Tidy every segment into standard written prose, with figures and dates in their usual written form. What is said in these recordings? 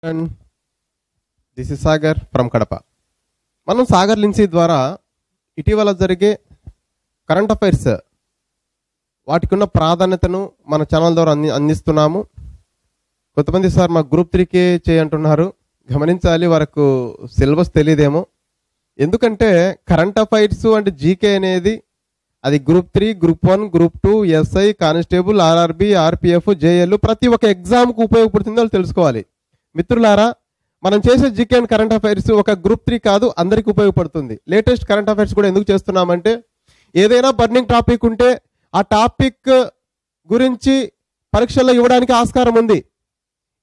And this is Sagar from Kadapa. మనం Sagar Lindsey ద్వారా ఇటీవల జరిగే కరెంట్ అఫైర్స్ వాటికి ఉన్న ప్రాధాన్యతను మన ఛానల్ ద్వారా అందిస్తున్నాము. కొంతమంది సార్ మా గ్రూప్ 3కే చేయంటున్నారు. గమనించాలి, వారికి సిలబస్ తెలియదేమో. ఎందుకంటే కరెంట్ అఫైర్స్ అంటే జీకే అనేది అది group 3, group 1, group 2, SI, constable, RRB, RPF, JL ప్రతి ఒక్క ఎగ్జామ్కు ఉపయోగపడుతుందో వాళ్ళు తెలుసుకోవాలి. మిత్రులారా, మనం చేసే జీకే అండ్ కరెంట్ అఫైర్స్ ఒక గ్రూప్ 3 కాదు, అందరికీ ఉపయోగపడుతుంది. లేటెస్ట్ కరెంట్ అఫైర్స్ కూడా ఎందుకు చేస్తున్నామంటే ఏదైనా బర్నింగ్ టాపిక్ ఉంటే ఆ టాపిక్ గురించి పరీక్షల్లో ఇవ్వడానికి ఆస్కారం ఉంది.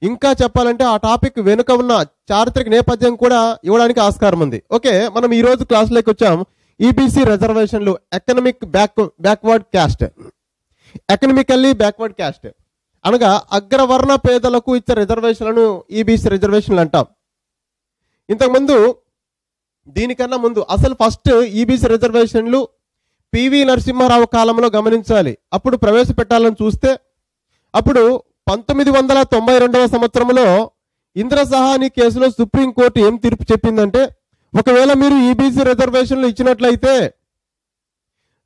ఇంకా చెప్పాలంటే ఆ టాపిక్ వెనుక ఉన్న చారిత్రక నేపథ్యం కూడా ఇవ్వడానికి ఆస్కారం ఉంది. ఓకే, మనం ఈ రోజు క్లాసులోకి వచ్చాం. ఈబీసీ రిజర్వేషన్లు, economic backward caste, economically backward caste అనగా అగ్రవర్ణ పేదలకు ఇచ్చే రిజర్వేషన్లను ఈబీసీ రిజర్వేషన్లు అంటాం. ఇంతకుముందు దీనికన్నా ముందు అసలు ఫస్ట్ ఈబీసీ రిజర్వేషన్లు పివి నరసింహారావు కాలంలో గమనించాలి. అప్పుడు ప్రవేశపెట్టాలని చూస్తే అప్పుడు 1992వ సంవత్సరంలో ఇంద్రసహాని కేసులో సుప్రీంకోర్టు ఏం తీర్పు చెప్పిందంటే, ఒకవేళ మీరు ఈబీసీ రిజర్వేషన్లు ఇచ్చినట్లయితే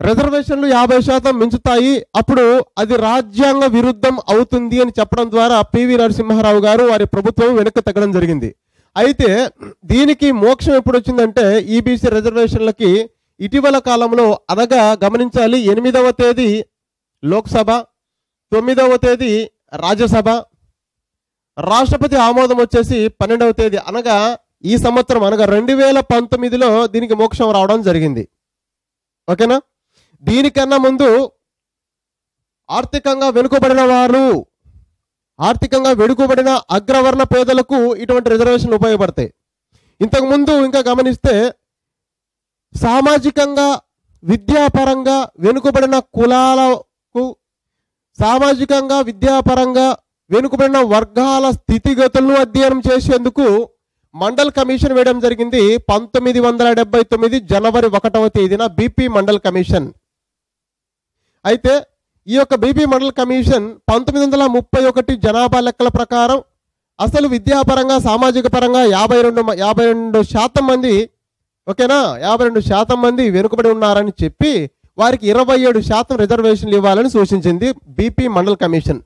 రిజర్వేషన్లు 50% మించుతాయి, అప్పుడు అది రాజ్యాంగ విరుద్ధం అవుతుంది అని చెప్పడం ద్వారా పివి నరసింహారావు గారు వారి ప్రభుత్వం వెనక్కి తగ్గడం జరిగింది. అయితే దీనికి మోక్షం ఎప్పుడు వచ్చిందంటే ఈబీసీ రిజర్వేషన్లకి ఇటీవల కాలంలో, అనగా గమనించాలి 8వ తేదీ లోక్సభ, 9వ తేదీ రాజ్యసభ, రాష్ట్రపతి ఆమోదం వచ్చేసి 12వ తేదీ అనగా ఈ సంవత్సరం అనగా 2019లో దీనికి మోక్షం రావడం జరిగింది. ఓకేనా? దీనికన్నా ముందు ఆర్థికంగా వెనుకబడిన వారు, ఆర్థికంగా వెనుకబడిన అగ్రవర్ణ పేదలకు ఇటువంటి రిజర్వేషన్లు ఉపయోగపడతాయి. ఇంతకుముందు ఇంకా గమనిస్తే సామాజికంగా విద్యాపరంగా వెనుకబడిన కులాలకు, సామాజికంగా విద్యాపరంగా వెనుకబడిన వర్గాల స్థితిగతులను అధ్యయనం చేసేందుకు మండల్ కమిషన్ వేయడం జరిగింది. 1979 జనవరి 1వ తేదీన బీపీ మండల్ కమిషన్. అయితే ఈ యొక్క బీపీ మండల్ కమిషన్ 1931 జనాభా లెక్కల ప్రకారం అసలు విద్యాపరంగా సామాజిక పరంగా 52% మంది, ఓకేనా, 52% మంది వెనుకబడి ఉన్నారని చెప్పి వారికి 27% రిజర్వేషన్లు ఇవ్వాలని సూచించింది బీపీ మండల్ కమిషన్.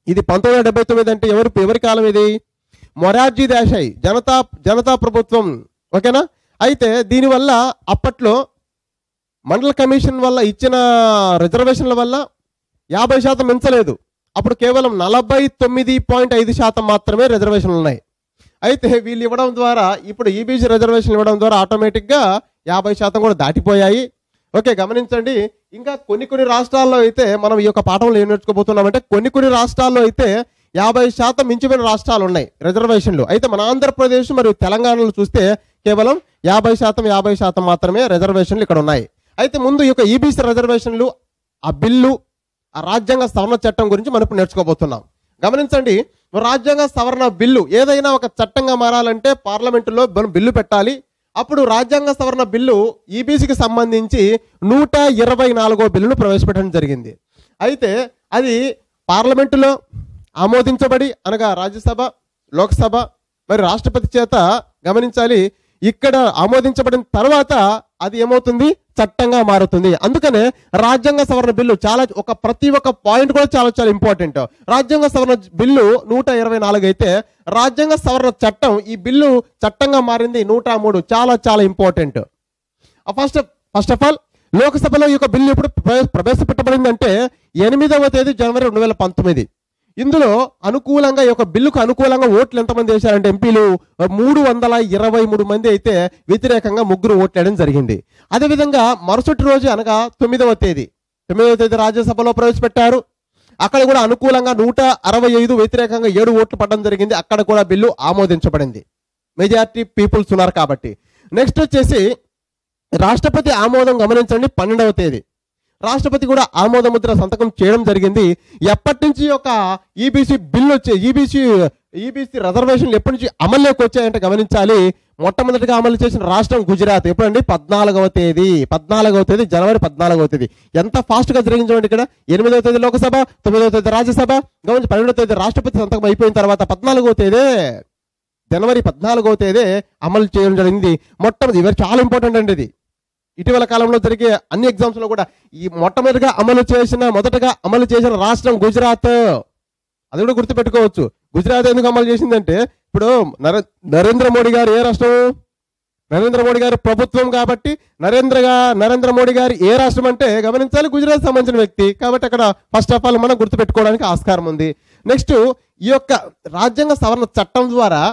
ఇది 1979 అంటే ఎవరి కాలం ఇది? మొరార్జీ దేశాయ్ జనతా ప్రభుత్వం. ఓకేనా? అయితే దీనివల్ల అప్పట్లో మండల్ కమిషన్ వల్ల ఇచ్చిన రిజర్వేషన్ల వల్ల 50% మించలేదు. అప్పుడు కేవలం 49.5% మాత్రమే రిజర్వేషన్లు ఉన్నాయి. అయితే వీళ్ళు ఇవ్వడం ద్వారా, ఇప్పుడు ఈబీసీ రిజర్వేషన్ ఇవ్వడం ద్వారా ఆటోమేటిక్గా 50% కూడా దాటిపోయాయి. ఓకే, గమనించండి. ఇంకా కొన్ని రాష్ట్రాల్లో అయితే మనం ఈ యొక్క పాఠంలో ఏం నేర్చుకోబోతున్నామంటే కొన్ని రాష్ట్రాల్లో అయితే 50% మించిపోయిన రాష్ట్రాలు ఉన్నాయి రిజర్వేషన్లు. అయితే మన ఆంధ్రప్రదేశ్ మరియు తెలంగాణలో చూస్తే కేవలం 50% మాత్రమే రిజర్వేషన్లు ఇక్కడ ఉన్నాయి. అయితే ముందు ఈ యొక్క ఈబీసీ రిజర్వేషన్లు, ఆ బిల్లు, ఆ రాజ్యాంగ సవరణ చట్టం గురించి మనం ఇప్పుడు నేర్చుకోబోతున్నాం. గమనించండి, రాజ్యాంగ సవరణ బిల్లు ఏదైనా ఒక చట్టంగా మారాలంటే పార్లమెంటులో బిల్లు పెట్టాలి. అప్పుడు రాజ్యాంగ సవరణ బిల్లు ఈబీసీకి సంబంధించి 124వ బిల్లును ప్రవేశపెట్టడం జరిగింది. అయితే అది పార్లమెంటులో ఆమోదించబడి, అనగా రాజ్యసభ, లోక్సభ మరి రాష్ట్రపతి చేత, గమనించాలి, ఇక్కడ ఆమోదించబడిన తర్వాత అది ఏమవుతుంది? చట్టంగా మారుతుంది. అందుకనే రాజ్యాంగ సవరణ బిల్లు ప్రతి ఒక్క పాయింట్ కూడా చాలా ఇంపార్టెంట్. రాజ్యాంగ సవరణ బిల్లు 124 అయితే రాజ్యాంగ సవరణ చట్టం, ఈ బిల్లు చట్టంగా మారింది 103. చాలా ఇంపార్టెంట్. ఫస్ట్ ఆఫ్ ఆల్ లోక్సభలో ఈ యొక్క బిల్లు ఎప్పుడు ప్రవేశపెట్టబడిందంటే 8వ తేదీ జనవరి 2019. ఇందులో అనుకూలంగా, ఈ యొక్క బిల్లుకు అనుకూలంగా ఓట్లు ఎంతమంది వేశారంటే ఎంపీలు 323 మంది అయితే వ్యతిరేకంగా 3 ఓట్లు వేయడం జరిగింది. అదేవిధంగా మరుసటి రోజు అనగా 9వ తేదీ రాజ్యసభలో ప్రవేశపెట్టారు. అక్కడ కూడా అనుకూలంగా 165, వ్యతిరేకంగా 7 ఓట్లు పడడం జరిగింది. అక్కడ కూడా బిల్లు ఆమోదించబడింది. మెజారిటీ పీపుల్స్ ఉన్నారు కాబట్టి. నెక్స్ట్ వచ్చేసి రాష్ట్రపతి ఆమోదం. గమనించండి, 12వ తేదీ రాష్ట్రపతి కూడా ఆమోద ముద్ర సంతకం చేయడం జరిగింది. ఎప్పటి నుంచి ఒక ఈబీసీ బిల్లు వచ్చే ఈబీసీ రిజర్వేషన్లు ఎప్పటి నుంచి అమల్లోకి వచ్చాయంటే గమనించాలి, మొట్టమొదటిగా అమలు చేసిన రాష్ట్రం గుజరాత్. ఎప్పుడండి? 14వ తేదీ జనవరి 14వ తేదీ. ఎంత ఫాస్ట్గా జరిగింది చూడండి. ఇక్కడ 8వ తేదీ లోక్సభ, 9వ తేదీ రాజ్యసభ, గమనించి 12వ తేదీ రాష్ట్రపతి సంతకం అయిపోయిన తర్వాత 14వ తేదీ జనవరి 14వ తేదీ అమలు చేయడం జరిగింది. మొట్టమొదటి ఇవి చాలా ఇంపార్టెంట్ అండి. ఇది ఇటీవల కాలంలో జరిగే అన్ని ఎగ్జామ్స్ లో కూడా ఈ మొట్టమొదటిగా అమలు చేసిన రాష్ట్రం గుజరాత్. అది కూడా గుర్తుపెట్టుకోవచ్చు. గుజరాత్ ఎందుకు అమలు చేసిందంటే ఇప్పుడు నరేంద్ర మోడీ గారు ఏ రాష్ట్రం? నరేంద్ర మోడీ గారి ప్రభుత్వం కాబట్టి నరేంద్ర మోడీ గారు ఏ రాష్ట్రం అంటే గమనించాలి, గుజరాత్ సంబంధించిన వ్యక్తి కాబట్టి అక్కడ ఫస్ట్ ఆఫ్ ఆల్ మనం గుర్తుపెట్టుకోవడానికి ఆస్కారం ఉంది. నెక్స్ట్ ఈ యొక్క రాజ్యాంగ సవరణ చట్టం ద్వారా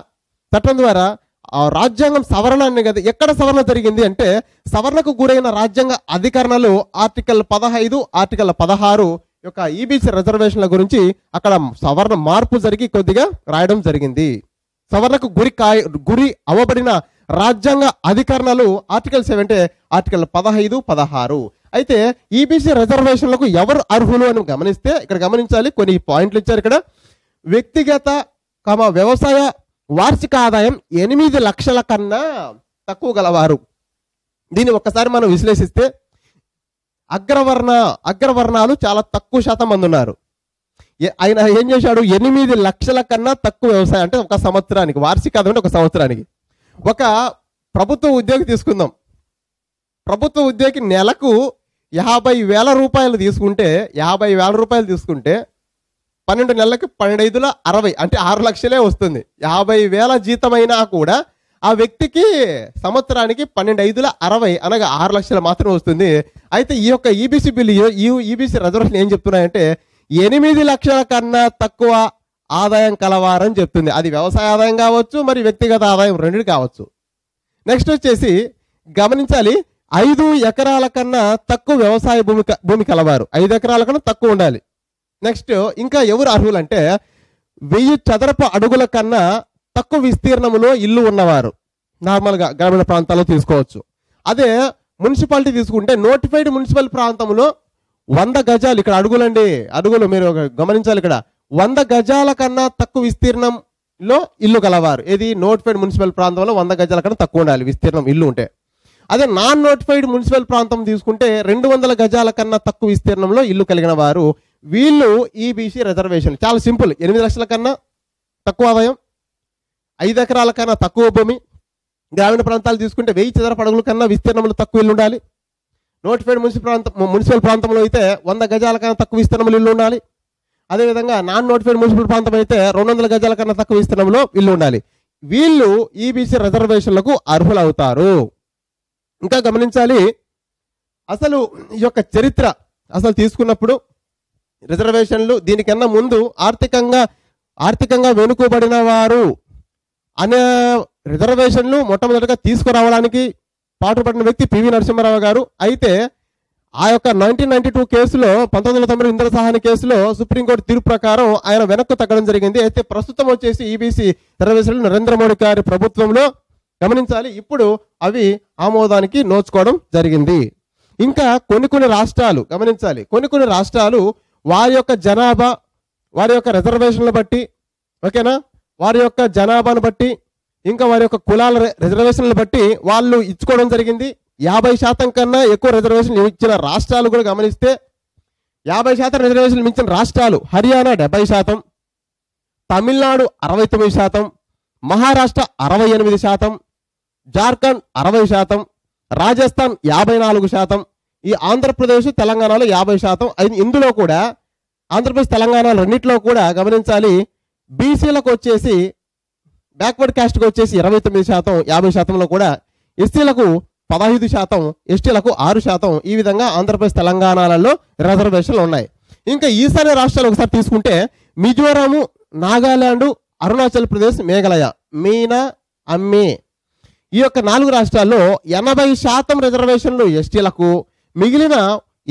రాజ్యాంగం సవరణ అనే కదా ఎక్కడ సవరణ జరిగింది అంటే సవరణకు గురైన రాజ్యాంగ అధికరణలు ఆర్టికల్ 15, ఆర్టికల్ 16 యొక్క ఈబీసీ రిజర్వేషన్ల గురించి అక్కడ సవరణ మార్పు జరిగి కొద్దిగా రాయడం జరిగింది. సవరణకు గురి అవ్వబడిన రాజ్యాంగ అధికరణలు ఆర్టికల్ 7 అంటే ఆర్టికల్ 15, 16. అయితే ఈబీసీ రిజర్వేషన్లకు ఎవరు అర్హులు అని గమనిస్తే ఇక్కడ గమనించాలి, కొన్ని పాయింట్లు ఇచ్చారు ఇక్కడ. వ్యక్తిగత వ్యవసాయ వార్షిక ఆదాయం 8 లక్షల కన్నా తక్కువ గలవారు. దీన్ని ఒక్కసారి మనం విశ్లేషిస్తే అగ్రవర్ణాలు చాలా తక్కువ శాతం మంది ఉన్నారు. ఆయన ఏం చేశాడు? 8 లక్షల కన్నా తక్కువ వ్యవసాయం అంటే ఒక సంవత్సరానికి వార్షిక ఆదాయం ఒక సంవత్సరానికి. ఒక ప్రభుత్వ ఉద్యోగి తీసుకుందాం. ప్రభుత్వ ఉద్యోగి నెలకు 50,000 రూపాయలు తీసుకుంటే 12 నెలలకి 12,560 అంటే 6 లక్షలే వస్తుంది. 50,000 జీతమైనా కూడా ఆ వ్యక్తికి సంవత్సరానికి 12,560 అనగా 6 లక్షలు మాత్రమే వస్తుంది. అయితే ఈ యొక్క ఈబీసీ బిల్లు ఈబీసీ రిజర్వేషన్ ఏం చెప్తున్నాయంటే 8 లక్షల కన్నా తక్కువ ఆదాయం కలవారని చెప్తుంది. అది వ్యవసాయ ఆదాయం కావచ్చు, మరి వ్యక్తిగత ఆదాయం రెండు కావచ్చు. నెక్స్ట్ వచ్చేసి గమనించాలి, 5 ఎకరాల కన్నా తక్కువ వ్యవసాయ భూమి కలవారు. 5 ఎకరాల కన్నా తక్కువ ఉండాలి. నెక్స్ట్ ఇంకా ఎవరు అర్హులు అంటే 1000 చదరపు అడుగుల కన్నా తక్కువ విస్తీర్ణములో ఇల్లు ఉన్నవారు. నార్మల్గా గ్రామీణ ప్రాంతాల్లో తీసుకోవచ్చు. అదే మున్సిపాలిటీ తీసుకుంటే నోటిఫైడ్ మున్సిపల్ ప్రాంతంలో 100 గజాలు, ఇక్కడ అడుగులు మీరు గమనించాలి, ఇక్కడ 100 గజాల కన్నా తక్కువ విస్తీర్ణంలో ఇల్లు కలవారు. ఇది నోటిఫైడ్ మున్సిపల్ ప్రాంతంలో 100 గజాల కన్నా తక్కువ ఉండాలి విస్తీర్ణం ఇల్లు ఉంటే. అదే నాన్ నోటిఫైడ్ మున్సిపల్ ప్రాంతం తీసుకుంటే 200 గజాల కన్నా తక్కువ విస్తీర్ణంలో ఇల్లు కలిగిన వారు. వీళ్ళు ఈబీసీ రిజర్వేషన్ చాలా సింపుల్. 8 లక్షల కన్నా తక్కువ ఆదాయం, 5 ఎకరాల కన్నా తక్కువ భూమి. గ్రామీణ ప్రాంతాలు తీసుకుంటే 1000 చదరపు అడుగుల కన్నా విస్తీర్ణంలో తక్కువ ఇల్లు ఉండాలి. నోటిఫైడ్ మున్సిపల్ ప్రాంతంలో అయితే 100 గజాల కన్నా తక్కువ విస్తీర్ణంలో ఇల్లు ఉండాలి. అదేవిధంగా నాన్ నోటిఫైడ్ మున్సిపల్ ప్రాంతం అయితే 200 గజాల కన్నా తక్కువ విస్తీర్ణంలో ఇల్లు ఉండాలి. వీళ్ళు ఈబీసీ రిజర్వేషన్లకు అర్హులవుతారు. ఇంకా గమనించాలి, అసలు ఈ యొక్క చరిత్ర అసలు తీసుకున్నప్పుడు రిజర్వేషన్లు దీనికన్నా ముందు ఆర్థికంగా వెనుకబడిన వారు అనే రిజర్వేషన్లు మొట్టమొదటిగా తీసుకురావడానికి పాటుపడిన వ్యక్తి పివి నరసింహారావు గారు. అయితే ఆ యొక్క 1992 కేసులో 1990 ఇందిరా సహాని కేసులో సుప్రీంకోర్టు తీర్పు ప్రకారం ఆయన వెనక్కు తగ్గడం జరిగింది. అయితే ప్రస్తుతం వచ్చేసి ఈబీసీ రిజర్వేషన్లు నరేంద్ర మోడీ గారి ప్రభుత్వంలో గమనించాలి ఇప్పుడు అవి ఆమోదానికి నోచుకోవడం జరిగింది. ఇంకా కొన్ని రాష్ట్రాలు గమనించాలి, కొన్ని రాష్ట్రాలు వారి యొక్క జనాభా, వారి యొక్క రిజర్వేషన్లు బట్టి, ఓకేనా, వారి యొక్క జనాభాను బట్టి ఇంకా వారి యొక్క కులాల రిజర్వేషన్లు బట్టి వాళ్ళు ఇచ్చుకోవడం జరిగింది. 50% కన్నా ఎక్కువ రిజర్వేషన్లు ఇచ్చిన రాష్ట్రాలు కూడా గమనిస్తే 50% రిజర్వేషన్లు మించిన రాష్ట్రాలు హర్యానా 70%, తమిళనాడు 69%, మహారాష్ట్ర 68%, జార్ఖండ్ 60%, రాజస్థాన్ 54%, ఈ ఆంధ్రప్రదేశ్ తెలంగాణలో 50%. ఇందులో కూడా ఆంధ్రప్రదేశ్ తెలంగాణ రెండింటిలో కూడా గమనించాలి బీసీలకు వచ్చేసి బ్యాక్వర్డ్ క్యాస్ట్కి వచ్చేసి 29%, 50%లో కూడా ఎస్సీలకు 15%, ఎస్టీలకు 6%. ఈ విధంగా ఆంధ్రప్రదేశ్ తెలంగాణలలో రిజర్వేషన్లు ఉన్నాయి. ఇంకా ఈశాన్య రాష్ట్రాలు ఒకసారి తీసుకుంటే మిజోరాము, నాగాలాండ్, అరుణాచల్ ప్రదేశ్, మేఘాలయ, మీనా, అమ్మే, ఈ యొక్క 4 రాష్ట్రాల్లో 80% రిజర్వేషన్లు ఎస్టీలకు, మిగిలిన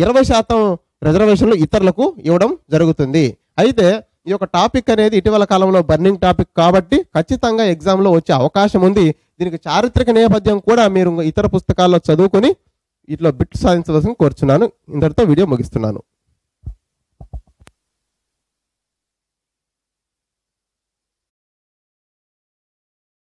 20% రిజర్వేషన్లు ఇతరులకు ఇవ్వడం జరుగుతుంది. అయితే ఈ యొక్క టాపిక్ అనేది ఇటీవల కాలంలో బర్నింగ్ టాపిక్ కాబట్టి ఖచ్చితంగా ఎగ్జామ్లో వచ్చే అవకాశం ఉంది. దీనికి చారిత్రక నేపథ్యం కూడా మీరు ఇతర పుస్తకాల్లో చదువుకొని ఇట్లా బిట్ సాధించవలసింది కోరుచున్నాను. ఇంతటితో వీడియో ముగిస్తున్నాను.